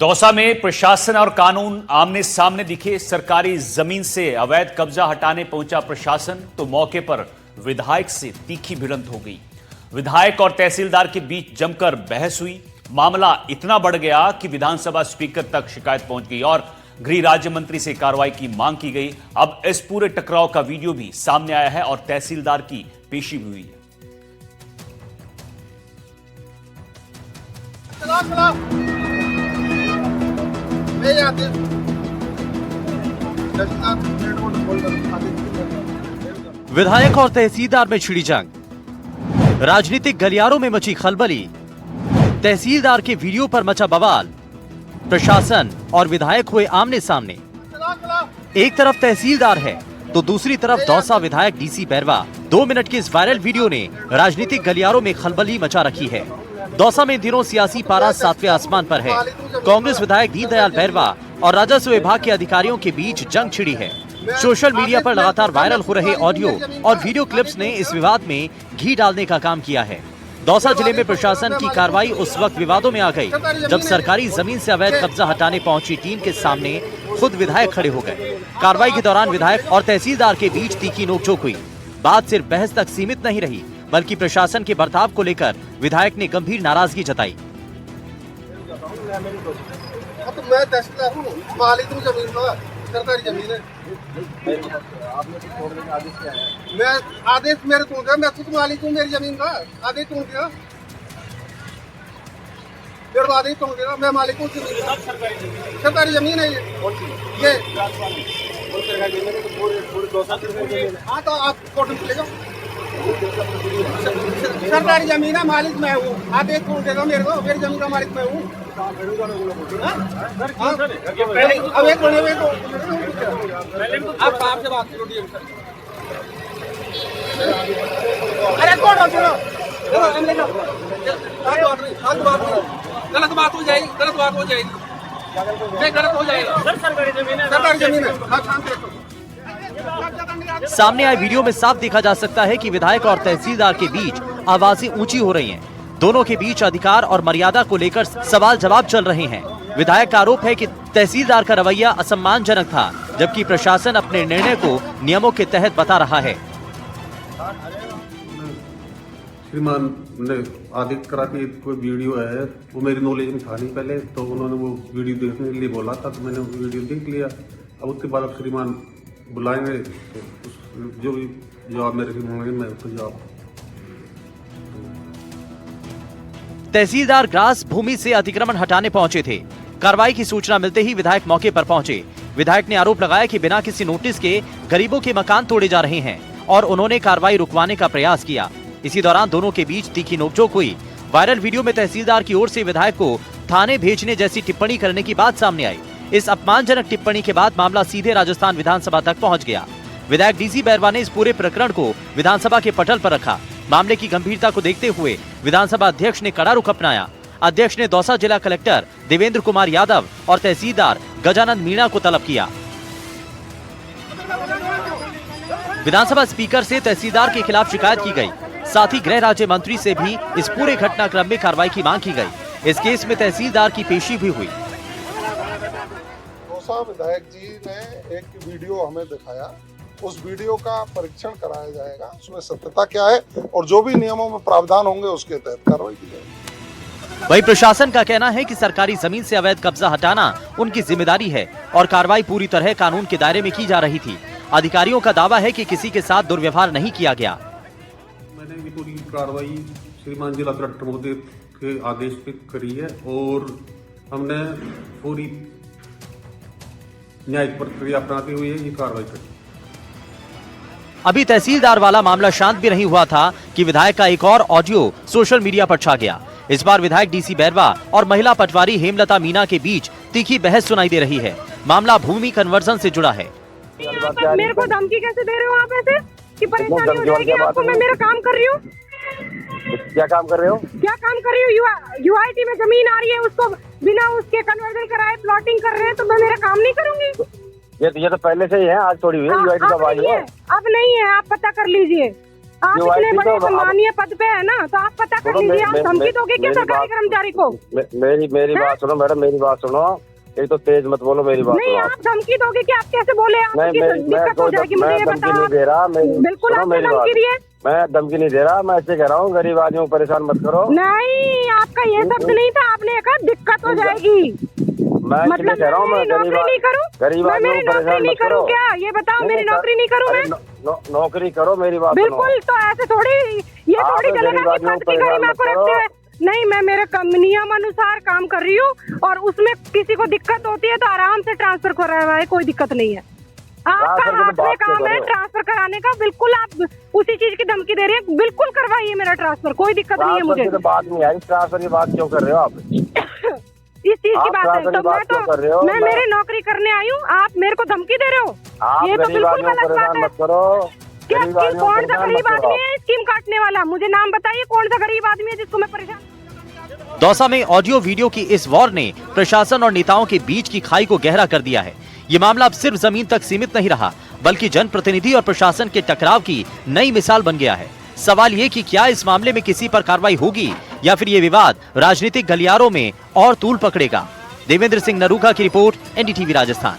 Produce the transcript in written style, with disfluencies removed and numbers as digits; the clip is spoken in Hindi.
दौसा में प्रशासन और कानून आमने सामने दिखे। सरकारी जमीन से अवैध कब्जा हटाने पहुंचा प्रशासन तो मौके पर विधायक से तीखी भिड़ंत हो गई। विधायक और तहसीलदार के बीच जमकर बहस हुई। मामला इतना बढ़ गया कि विधानसभा स्पीकर तक शिकायत पहुंच गई और गृह राज्य मंत्री से कार्रवाई की मांग की गई। अब इस पूरे टकराव का वीडियो भी सामने आया है और तहसीलदार की पेशी भी हुई है। विधायक और तहसीलदार में छिड़ी जंग, राजनीतिक गलियारों में मची खलबली, तहसीलदार के वीडियो पर मचा बवाल, प्रशासन और विधायक हुए आमने सामने। एक तरफ तहसीलदार है तो दूसरी तरफ दौसा विधायक डीसी बैरवा। 2 मिनट के इस वायरल वीडियो ने राजनीतिक गलियारों में खलबली मचा रखी है। दौसा में इन दिनों सियासी पारा 7वें आसमान पर है। कांग्रेस विधायक दीनदयाल बैरवा और राजस्व विभाग के अधिकारियों के बीच जंग छिड़ी है। सोशल मीडिया पर लगातार वायरल हो रहे ऑडियो और वीडियो क्लिप्स ने इस विवाद में घी डालने का काम किया है। दौसा जिले में प्रशासन की कार्रवाई उस वक्त विवादों में आ गई जब सरकारी जमीन से अवैध कब्जा हटाने पहुंची टीम के सामने खुद विधायक खड़े हो गए। कार्रवाई के दौरान विधायक और तहसीलदार के बीच तीखी नोकझोंक हुई। बात सिर्फ बहस तक सीमित नहीं रही बल्कि प्रशासन के बर्ताव को लेकर विधायक ने गंभीर नाराजगी जताई। मैं तहसीलदार हूं, मालिक हूं जमीन का, सरकारी जमीन है। मैं आदेश मेरे कौन दिया? मैं खुद मालिक हूं मेरी जमीन का। आदेश कौन दिया? मेरे आदेश कौन दिया? मैं मालिक हूं जमीन का। सरकारी जमीन है ये। हाँ तो आप कोर्ट में चले जाओ। सरकारी जमीन है, मालिक मैं हूँ। आदेश कौन देगा मेरे को? मेरी जमीन का मालिक मैं हूँ। अब एक आप साहब से बात करो। अरे कौन हो चलो गलत बात हो जाएगी, गलत बात हो जाएगी, गलत हो जाएगा। सरकारी जमीन है, सरकारी जमीन है। हाँ शांत रखो। सामने आए वीडियो में साफ देखा जा सकता है कि विधायक और तहसीलदार के बीच आवाजें ऊंची हो रही हैं। दोनों के बीच अधिकार और मर्यादा को लेकर सवाल जवाब चल रहे हैं। विधायक का आरोप है कि तहसीलदार का रवैया असम्मानजनक था जबकि प्रशासन अपने निर्णय को नियमों के तहत बता रहा है। श्रीमान ने आदित्य करा की कोई वीडियो है, वो मेरी नॉलेज में था नहीं पहले, तो उन्होंने वो वीडियो देखने के लिए बोला था तो मैंने वो वीडियो देख लिया। अब उसके बाद अब श्रीमान बुलाएंगे तो जो भी जवाब मेरे से मांगेंगे मैं उसको जवाब। तहसीलदार ग्रास भूमि से अतिक्रमण हटाने पहुंचे थे। कार्रवाई की सूचना मिलते ही विधायक मौके पर पहुंचे। विधायक ने आरोप लगाया कि बिना किसी नोटिस के गरीबों के मकान तोड़े जा रहे हैं और उन्होंने कार्रवाई रुकवाने का प्रयास किया। इसी दौरान दोनों के बीच तीखी नोकझोंक हुई। वायरल वीडियो में तहसीलदार की ओर से विधायक को थाने भेजने जैसी टिप्पणी करने की बात सामने आई। इस अपमानजनक टिप्पणी के बाद मामला सीधे राजस्थान विधानसभा तक पहुंच गया। विधायक डीसी बैरवा ने इस पूरे प्रकरण को विधानसभा के पटल पर रखा। मामले की गंभीरता को देखते हुए विधानसभा अध्यक्ष ने कड़ा रुख अपनाया। अध्यक्ष ने दौसा जिला कलेक्टर देवेंद्र कुमार यादव और तहसीलदार गजानंद मीणा को तलब किया। विधानसभा स्पीकर से तहसीलदार के खिलाफ शिकायत की गई। साथ ही गृह राज्य मंत्री से भी इस पूरे घटनाक्रम में कार्रवाई की मांग की गई। इस केस में तहसीलदार की पेशी भी हुई। दौसा विधायक जी ने एक वीडियो हमें दिखाया, उस वीडियो का परीक्षण कराया जाएगा, उसमें सत्यता क्या है और जो भी नियमों में प्रावधान होंगे उसके तहत कार्रवाई की जाएगी। वही प्रशासन का कहना है कि सरकारी जमीन से अवैध कब्जा हटाना उनकी जिम्मेदारी है और कार्रवाई पूरी तरह कानून के दायरे में की जा रही थी। अधिकारियों का दावा है कि किसी के साथ दुर्व्यवहार नहीं किया गया। मैंने ये पूरी कार्रवाई श्रीमान जिला कलेक्टर महोदय के आदेश पे करी है और हमने पूरी न्यायिक प्रक्रिया अपनाते हुए ये कार्रवाई करी। अभी तहसीलदार वाला मामला शांत भी नहीं हुआ था कि विधायक का एक और ऑडियो सोशल मीडिया पर छा गया। इस बार विधायक डीसी बैरवा और महिला पटवारी हेमलता मीणा के बीच तीखी बहस सुनाई दे रही है। मामला भूमि कन्वर्जन से जुड़ा है। मेरे को धमकी कैसे दे रहे हो आप ऐसे कि परेशानी हो जाएगी आपको? मैं मेरा काम कर रही हूँ। क्या काम कर रहे हो? क्या काम कर रही हूँ? यूआईटी में जमीन आ रही है, उसको बिना उसके कन्वर्जन कराए प्लॉटिंग कर रहे हैं तो मैं मेरा काम नहीं करूंगी। ये तो पहले से ही है, आज थोड़ी हुई है। यूआईटी कब आई है? अब नहीं है, आप पता कर लीजिए। आप जो इतने आई थी बड़े तो सम्मानीय पद पे है ना, तो आप पता कर सुनो, लीजिए। आप धमकी दोगे क्या मेरी सरकारी बात- कर्मचारी को? मेरी बात सुनो मैडम, मेरी बात सुनो। एक तो तेज मत बोलो, मेरी बात नहीं, सुनो। आप धमकी दोगे कि आप कैसे बोले? नहीं, आपकी दिक्कत हो जाएगी, मुझे ये धमकी बताओ। नहीं दे रहा। बिल्कुल सुनो आपने मेरी धमकी बात। दी है। मैं धमकी नहीं दे रहा, मैं ऐसे कह रहा हूँ गरीब आदमियों को परेशान मत करो। नहीं, आपका ये शब्द नहीं था, आपने कहा दिक्कत हो जाएगी। मैं इसलिए मतलब कह रहा हूँ मैं मेरी नौकरी नहीं करूँ? गरीब मैं आदमियों मेरी को नौकरी परेशान नहीं मत करूँ करो। क्या? ये बताओ, मेरी नौकरी नहीं करूँ मैं? नौकरी करो, मेरी बात सुनो। बिल्कुल, तो ऐसे थोड़ी ये आप थोड़ी चलेगा गरीब कि आदमियों पद को की परेशान गरिमा मत को करो। रखते हुए। नहीं, मैं मेरे नियम अनुसार काम कर रही हूँ, और उसमें किसी को दिक्कत होती है तो आराम से ट्रांसफर करवाए, कोई दिक्कत नहीं है। आपका ट्रांसफर की तो आपने बात क्यों काम कर है रहे हो? ट्रांसफर कराने का। बिल्कुल आप उसी चीज की धमकी दे रहे हैं। बिल्कुल करवाइए मेरा ट्रांसफर, कोई दिक्कत नहीं है ट्रांसफर मुझे। की तो बात नहीं आई। ट्रांसफर की बात क्यों कर रहे हो आप? इस चीज की आप बात है ट्रांसफर तो की बात क्यों कर रहे हो? मैं मेरी नौकरी करने आई हूँ, आप मेरे को धमकी दे रहे हो? आप ये तो गरीब बिल्कुल आदमियों को गलत बात परेशान है। मत करो। क्या गरीब आदमियों को कौन सा परेशान गरीब मत करो आदमी है स्कीम काटने वाला? मुझे नाम बताइए, कौन सा गरीब आदमी है जिसको मैं परेशान। दौसा में ऑडियो वीडियो की इस वॉर ने प्रशासन और नेताओं के बीच की खाई को गहरा कर दिया है। ये मामला अब सिर्फ जमीन तक सीमित नहीं रहा, बल्कि जनप्रतिनिधि और प्रशासन के टकराव की नई मिसाल बन गया है। सवाल ये कि क्या इस मामले में किसी पर कार्रवाई होगी या फिर ये विवाद राजनीतिक गलियारों में और तूल पकड़ेगा। देवेंद्र सिंह नरूखा की रिपोर्ट, एनडीटीवी राजस्थान।